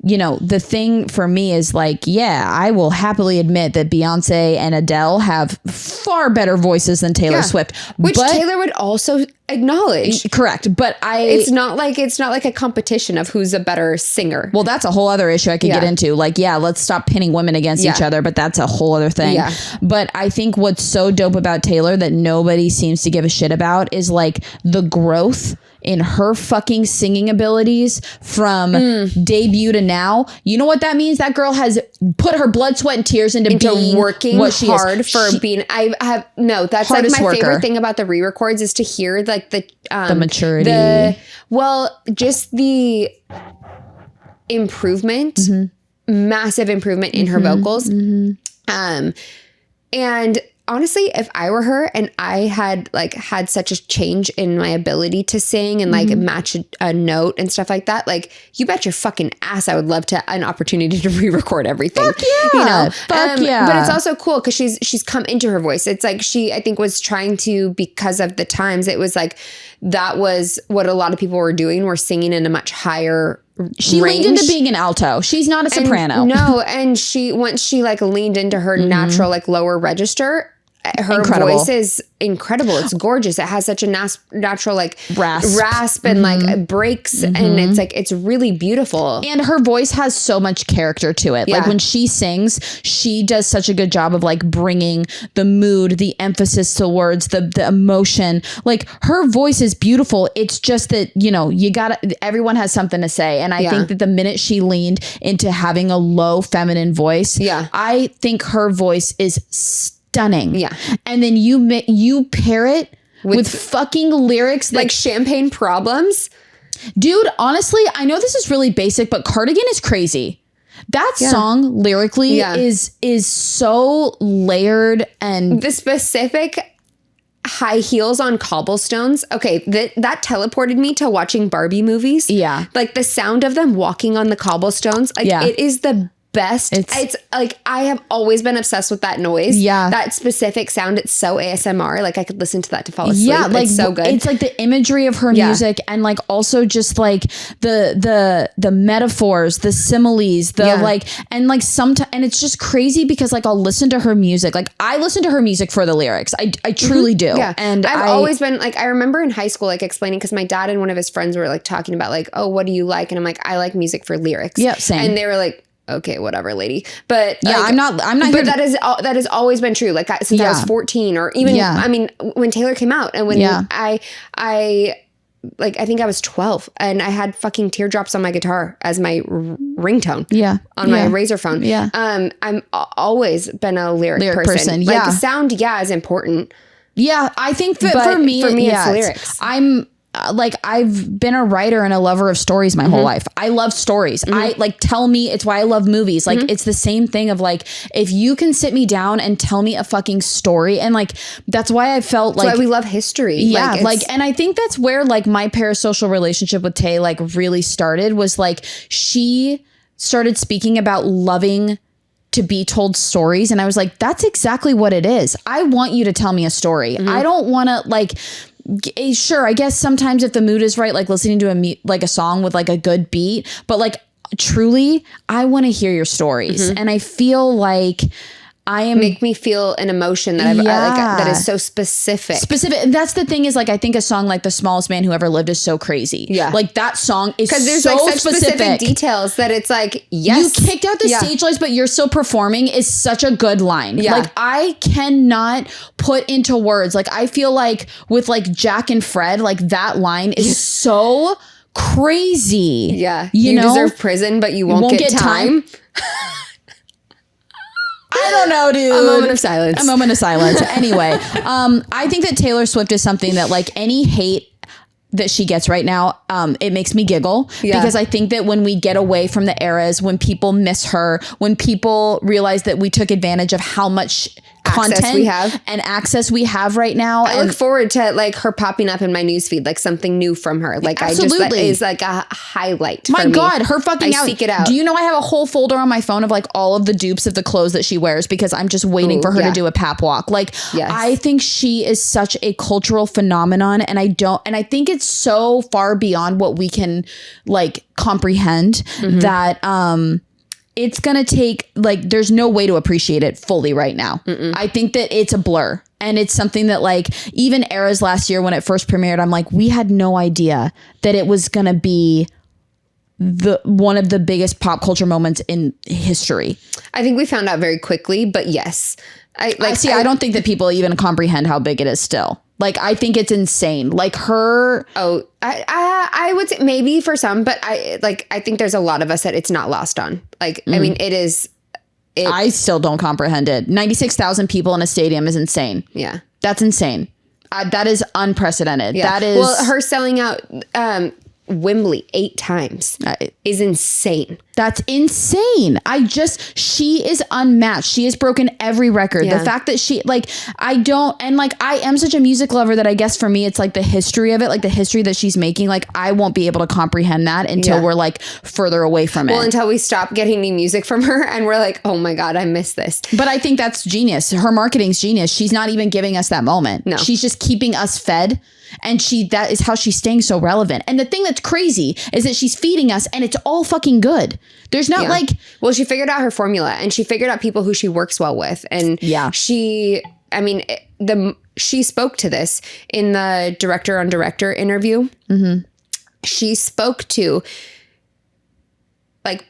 you know, the thing for me is like, I will happily admit that Beyonce and Adele have far better voices than Taylor Swift. Which Taylor would also acknowledge. Correct. But it's not like a competition of who's a better singer. Well, that's a whole other issue I could get into. Like, let's stop pinning women against each other, but that's a whole other thing. Yeah. But I think what's so dope about Taylor that nobody seems to give a shit about is like the growth in her fucking singing abilities from debut to now. You know what that means? That girl has put her blood, sweat, and tears into being working what she hard is. for being. That's like my favorite thing about the re-records is to hear like the maturity, just the improvement, massive improvement in her vocals. And honestly, if I were her and I had such a change in my ability to sing and like match a note and stuff like that, like you bet your fucking ass I would love an opportunity to re-record everything. Fuck yeah. You know? Fuck yeah. But it's also cool because she's come into her voice. It's like she, I think, was trying to, because of the times, it was like that was what a lot of people were doing, were singing in a much higher she range. Leaned into being an alto. She's not a soprano. And once she like leaned into her natural like lower register, her voice is incredible. It's gorgeous. It has such a natural like rasp and like breaks, and it's like it's really beautiful. And her voice has so much character to it. Like when she sings, she does such a good job of like bringing the mood, the emphasis to words, the emotion. Like her voice is beautiful. It's just that, you know, everyone has something to say. And I think that the minute she leaned into having a low feminine voice, I think her voice is stunning. Yeah. And then you pair it with fucking lyrics like Champagne Problems. Dude, honestly, I know this is really basic, but Cardigan is crazy. That song lyrically is so layered, and the specific high heels on cobblestones. Okay, that teleported me to watching Barbie movies. Yeah. Like the sound of them walking on the cobblestones. Like it is the best. It's like I have always been obsessed with that noise. Yeah, that specific sound. It's so ASMR. Like I could listen to that to fall asleep. Yeah, like it's so good. It's like the imagery of her music, and like also just like the metaphors, the similes, like, and like sometimes, and it's just crazy because like I'll listen to her music. Like I listen to her music for the lyrics. I truly do. Yeah, and I've always been like, I remember in high school like explaining, because my dad and one of his friends were like talking about like, oh, what do you like? And I'm like, I like music for lyrics. Yeah, same. And they were like, okay, whatever, lady. But yeah, like, I'm not. But that has always been true. Like since I was 14, or even I mean, when Taylor came out, and when I like, I think I was 12 and I had fucking teardrops on my guitar as my ringtone. Yeah. On my Razor phone. Yeah. I'm always been a lyric person. Yeah. Like sound, is important. Yeah. I think for me, it's lyrics. I'm like, I've been a writer and a lover of stories my whole life. I love stories. I like, tell me, it's why I love movies. Like, it's the same thing of like, if you can sit me down and tell me a fucking story, and like, that's why I felt like, that's why we love history. Yeah. And I think that's where like my parasocial relationship with Tay like really started, was like, she started speaking about loving to be told stories. And I was like, that's exactly what it is. I want you to tell me a story. I don't want to like, sure, I guess sometimes if the mood is right, like listening to a song with like a good beat, but like truly, I want to hear your stories. And I feel like make me feel an emotion that that is so specific. And that's the thing, is like, I think a song like The Smallest Man Who Ever Lived is so crazy. Yeah. Like that song is because there's so like such specific details that it's like, yes. You kicked out the stage lights, but you're still performing is such a good line. Yeah. Like I cannot put into words. Like I feel like with like Jack and Fred, like that line is so crazy. Yeah. You know? deserve prison, but you won't get time. I don't know, dude. A moment of silence. Anyway, I think that Taylor Swift is something that like any hate that she gets right now, it makes me giggle because I think that when we get away from the eras, when people miss her, when people realize that we took advantage of how much content we have and access we have right now, I look forward to like her popping up in my newsfeed, like something new from her. Like absolutely. that is like a highlight. My for God, me. her fucking I seek it out. Do you know I have a whole folder on my phone of like all of the dupes of the clothes that she wears because I'm just waiting for her to do a pap walk. Like I think she is such a cultural phenomenon, and I think it's so far beyond what we can like comprehend that it's gonna take like there's no way to appreciate it fully right now. I think that it's a blur, and it's something that like even Eras last year when it first premiered, I'm like, we had no idea that it was gonna be one of the biggest pop culture moments in history. I think we found out very quickly, but yes. I don't think that people even comprehend how big it is still. Like, I think it's insane. Like her. Oh, I would say maybe for some, but I think there's a lot of us that it's not lost on. Like, I mean, it is. I still don't comprehend it. 96,000 people in a stadium is insane. Yeah. That's insane. That is unpressited. Yeah. That is. Well, her selling out Wembley 8 times is insane. That's insane. She is unmatched. She has broken every record. Yeah. The fact that she I am such a music lover that I guess for me, it's like the history of it, like the history that she's making. Like I won't be able to comprehend that until we're like further away from it. Well, until we stop getting new music from her and we're like, oh my God, I miss this. But I think that's genius. Her marketing's genius. She's not even giving us that moment. No. She's just keeping us fed. And that is how she's staying so relevant. And the thing that's crazy is that she's feeding us and it's all fucking good. There's not like... Well, she figured out her formula and she figured out people who she works well with. And she spoke to this in the director on director interview. Mm-hmm. She spoke to like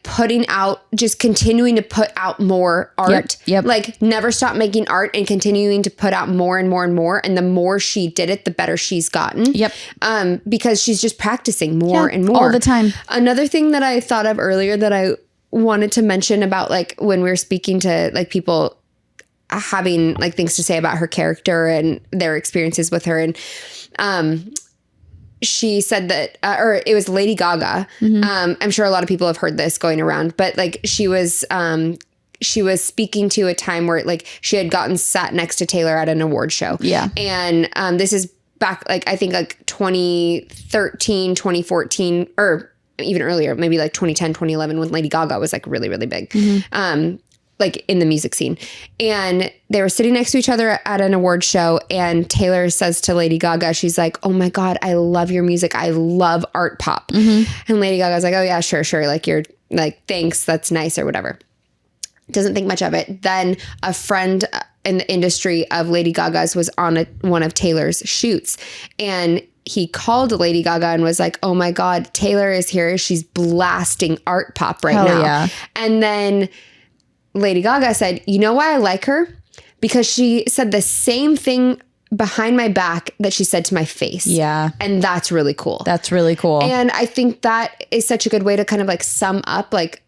just continuing to put out more art. Yep. Like never stop making art and continuing to put out more and more and more. And the more she did it, the better she's gotten. Yep. Because she's just practicing more and more. All the time. Another thing that I thought of earlier that I wanted to mention about like when we were speaking to like people having like things to say about her character and their experiences with her. And, she said that, or it was Lady Gaga. Mm-hmm. I'm sure a lot of people have heard this going around, but like she was speaking to a time where like she had gotten sat next to Taylor at an award show. Yeah. And this is back like, I think like 2013, 2014, or even earlier, maybe like 2010, 2011 when Lady Gaga was like really, really big. Mm-hmm. Like in the music scene. And they were sitting next to each other at an award show. And Taylor says to Lady Gaga, she's like, oh my God, I love your music. I love art pop. Mm-hmm. And Lady Gaga's like, oh yeah, sure. Like you're like, thanks. That's nice or whatever. Doesn't think much of it. Then a friend in the industry of Lady Gaga's was on one of Taylor's shoots. And he called Lady Gaga and was like, oh my God, Taylor is here. She's blasting art pop right now. Yeah. And then Lady Gaga said, you know why I like her? Because she said the same thing behind my back that she said to my face. Yeah. And that's really cool. That's really cool. And I think that is such a good way to kind of like sum up like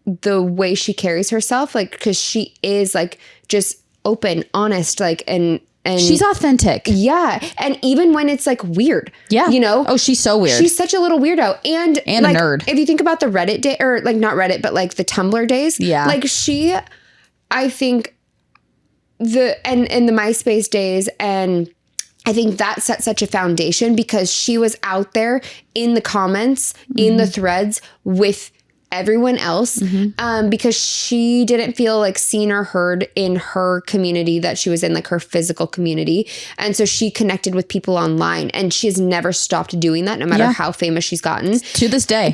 the way she carries herself, like, because she is like just open, honest, like, and she's authentic. Yeah. And even when it's like weird. Yeah. You know? Oh, she's so weird. She's such a little weirdo. And like, a nerd. If you think about the Reddit day, or like not Reddit, but like the Tumblr days. Yeah. Like I think and the MySpace days, and I think that set such a foundation because she was out there in the comments, in the threads with everyone else, because she didn't feel like seen or heard in her community that she was in, like her physical community. And so she connected with people online, and she has never stopped doing that, no matter how famous she's gotten. To this day.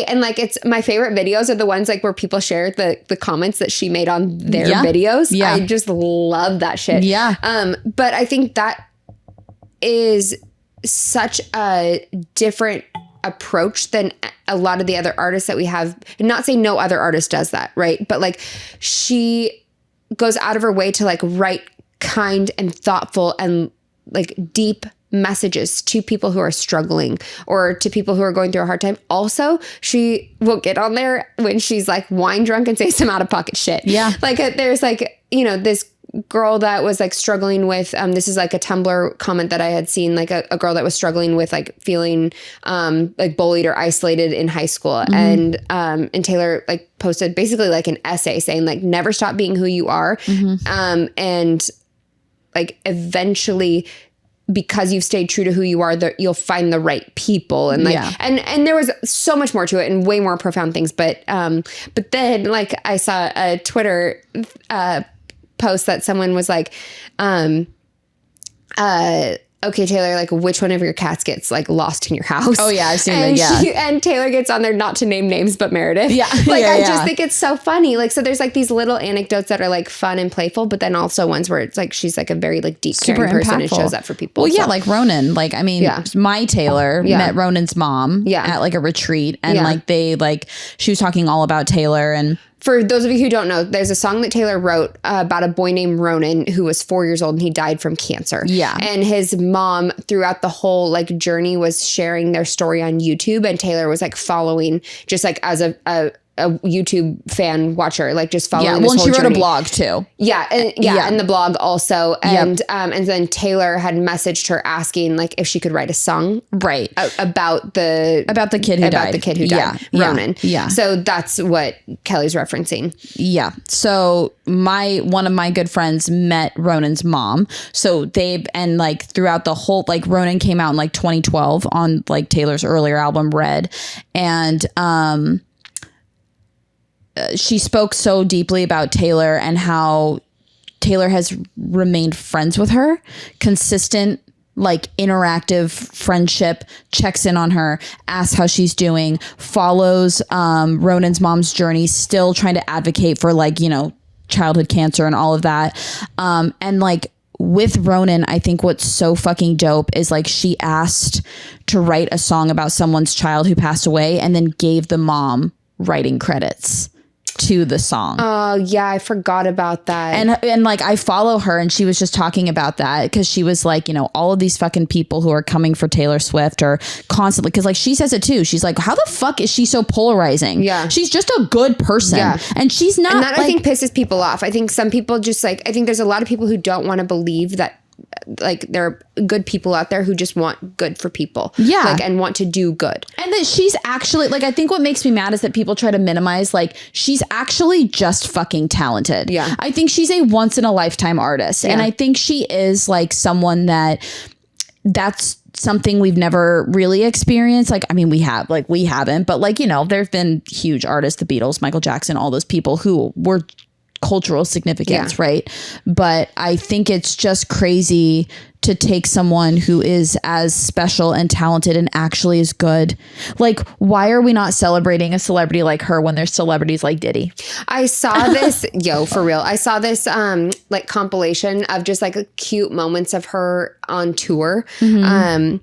And like, it's my favorite videos are the ones like where people share the comments that she made on their videos. Yeah. I just love that shit. Yeah. But I think that is such a different approach than a lot of the other artists that we have. And not saying no other artist does that, right? But like, she goes out of her way to like write kind and thoughtful and like deep messages to people who are struggling or to people who are going through a hard time. Also, she will get on there when she's like wine drunk and say some out of pocket shit. Yeah. Like there's like, you know, this girl that was like struggling with, this is like a Tumblr comment that I had seen, like a girl that was struggling with like feeling like bullied or isolated in high school. And Taylor like posted basically like an essay saying like, never stop being who you are. And like eventually, because you've stayed true to who you are, you'll find the right people. And like, and there was so much more to it and way more profound things. But then like I saw a Twitter, post that someone was like, okay, Taylor, like which one of your cats gets like lost in your house? Oh yeah, I've seen and that. Yeah. And Taylor gets on there, not to name names, but Meredith. Yeah. Like I just think it's so funny. Like, so there's like these little anecdotes that are like fun and playful, but then also ones where it's like, she's like a very like deep, super caring person and impactful. shows up for people. Well, yeah, like Ronan. Like, I mean, my Taylor met Ronan's mom at like a retreat, and like they like, she was talking all about Taylor. And for those of you who don't know, there's a song that Taylor wrote about a boy named Ronan who was 4 years old and he died from cancer. Yeah. And his mom throughout the whole like journey was sharing their story on YouTube, and Taylor was like following just like as a YouTube fan watcher, like just following. Yeah, well, and she wrote journey. A blog too. Yeah, and the blog also, and then Taylor had messaged her asking like if she could write a song, right, about the kid who died, Ronan. Yeah, so that's what Kelly's referencing. Yeah, so one of my good friends met Ronan's mom, so and like throughout the whole, like Ronan came out in like 2012 on like Taylor's earlier album Red, and she spoke so deeply about Taylor and how Taylor has remained friends with her, consistent, like interactive friendship, checks in on her, asks how she's doing, follows Ronan's mom's journey, still trying to advocate for like, you know, childhood cancer and all of that. And like with Ronan, I think what's so fucking dope is like she asked to write a song about someone's child who passed away and then gave the mom writing credits to the song. Oh yeah, I forgot about that. And like I follow her, and she was just talking about that because she was like, you know, all of these fucking people who are coming for Taylor Swift are constantly, because like she says it too. She's like, how the fuck is she so polarizing? Yeah, she's just a good person, and she's not. And that like, I think pisses people off. I think some people just like, I think there's a lot of people who don't want to believe that like there are good people out there who just want good for people. Yeah. Like, and want to do good. And that she's actually like, I think what makes me mad is that people try to minimize, like, she's actually just fucking talented. Yeah. I think she's a once in a lifetime artist. Yeah. And I think she is like someone that's something we've never really experienced. Like, I mean, we haven't, but like, you know, there've been huge artists, the Beatles, Michael Jackson, all those people who were cultural significance, right? But I think it's just crazy to take someone who is as special and talented and actually is good. Like, why are we not celebrating a celebrity like her when there's celebrities like Diddy? I saw this, for real. I saw this like compilation of just like cute moments of her on tour. And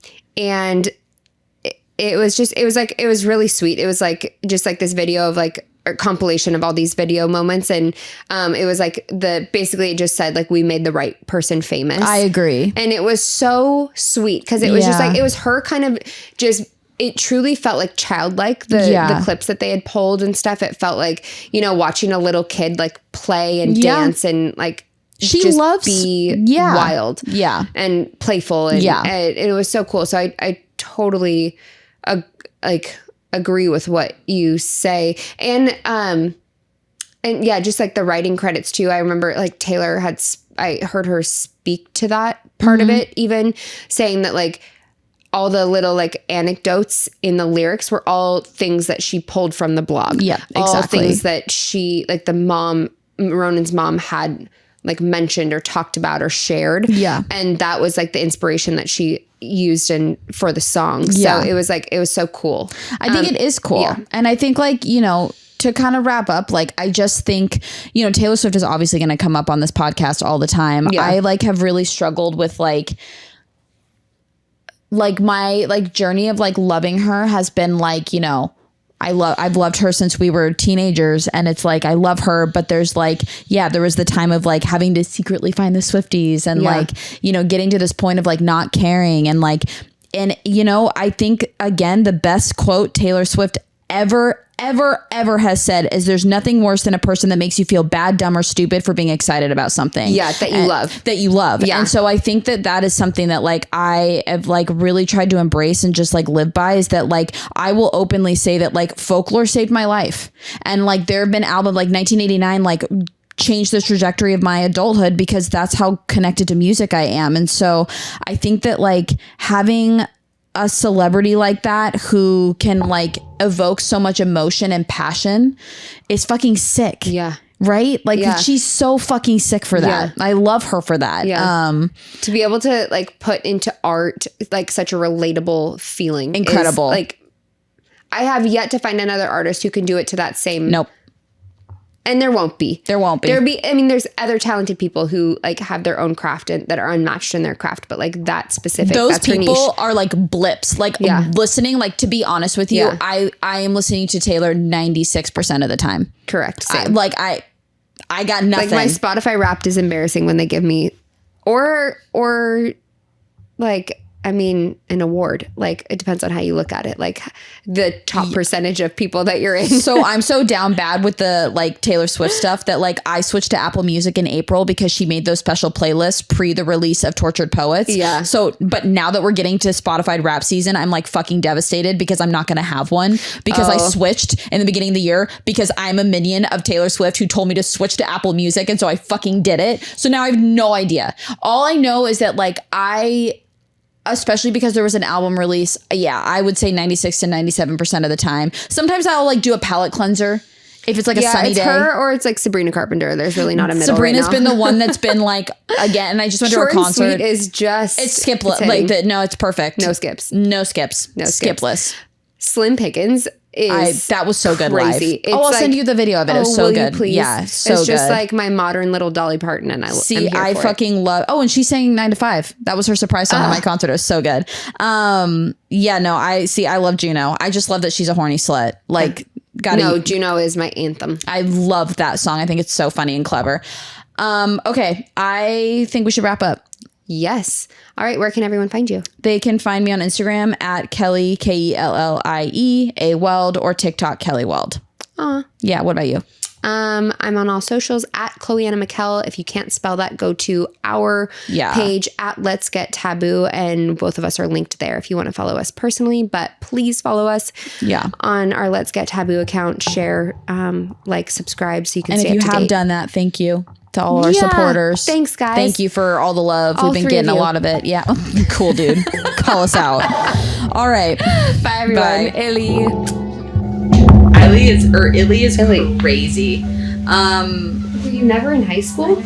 it was really sweet. It was like just like this video of like, compilation of all these video moments, and it was like basically it just said like we made the right person famous. I agree. And it was so sweet because it was just like it was her kind of just, it truly felt like childlike, the clips that they had pulled and stuff. It felt like, you know, watching a little kid like play and dance and like she just loves be wild and playful, and it was so cool. So I totally agree with what you say, and yeah, just like the writing credits too. I remember like Taylor I heard her speak to that part of it, even saying that like all the little like anecdotes in the lyrics were all things that she pulled from the blog. Yeah, exactly. All things that she, like Ronan's mom had like mentioned or talked about or shared. Yeah. And that was like the inspiration that she used for the song. Yeah. So it was like, it was so cool. I think it is cool. Yeah. And I think like, you know, to kind of wrap up, like, I just think, you know, Taylor Swift is obviously going to come up on this podcast all the time. Yeah. I like have really struggled with like my like journey of like loving her has been like, you know, I've loved her since we were teenagers, and it's like I love her, but there's like, yeah, there was the time of like having to secretly find the Swifties and like, you know, getting to this point of like not caring and like, and you know, I think again the best quote Taylor Swift ever has said is there's nothing worse than a person that makes you feel bad, dumb, or stupid for being excited about something. Yeah, that you love. Yeah. And so I think that is something that like I have like really tried to embrace and just like live by, is that like I will openly say that like Folklore saved my life. And like there have been albums like 1989 like changed the trajectory of my adulthood because that's how connected to music I am. And so I think that like having a celebrity like that who can like evoke so much emotion and passion is fucking sick. Yeah. Right? Like she's so fucking sick for that. Yeah. I love her for that. Yeah. To be able to like put into art like such a relatable feeling. Incredible. Like I have yet to find another artist who can do it to that same. Nope. And there won't be. I mean, there's other talented people who like have their own craft and that are unmatched in their craft, but like that specific, those people are like blips. Like listening, like to be honest with you, I am listening to Taylor 96% of the time. Correct. I got nothing. Like my Spotify Wrapped is embarrassing when they give me, or like, I mean, an award. Like it depends on how you look at it. Like the top percentage of people that you're in. So I'm so down bad with the like Taylor Swift stuff that like I switched to Apple Music in April because she made those special playlists pre the release of Tortured Poets. Yeah. So, but now that we're getting to Spotify rap season, I'm like fucking devastated because I'm not going to have one because I switched in the beginning of the year because I'm a minion of Taylor Swift who told me to switch to Apple Music. And so I fucking did it. So now I have no idea. All I know is that like especially because there was an album release. Yeah, I would say 96 to 97% of the time. Sometimes I'll like do a palette cleanser if it's like a sunny day. Her or it's like Sabrina Carpenter. There's really not a middle. Sabrina's right now. been the one that's been like, again, and I just went to her concert. And Sweet is just, it's skipless. No, it's perfect. No skips. Skipless. Slim Pickens that was so good crazy. Live. I'll send you the video of it. It's so good. Please? Yeah, so it's good. Just like my modern little Dolly Parton, and I fucking love. Oh, and she sang 9 to 5. That was her surprise song at my concert. It was so good. Yeah, no, I love Juno. I just love that she's a horny slut. Like, Juno is my anthem. I love that song. I think it's so funny and clever. Okay, I think we should wrap up. Yes. All right. Where can everyone find you? They can find me on Instagram at Kelly, Kellie, A Weld, or TikTok, Kelly Weld. Yeah. What about you? I'm on all socials at Chloe Anna McKell. If you can't spell that, go to our page at Let's Get Taboo, and both of us are linked there if you want to follow us personally. But please follow us on our Let's Get Taboo account. Share, like, subscribe so you can stay up to date. And if you have done that, thank you to all our supporters. Thanks, guys. Thank you for all the love. We've been getting a lot of it. Yeah. Cool, dude. Call us out. All right. Bye, everyone. Bye. Illy is crazy. Were you never in high school?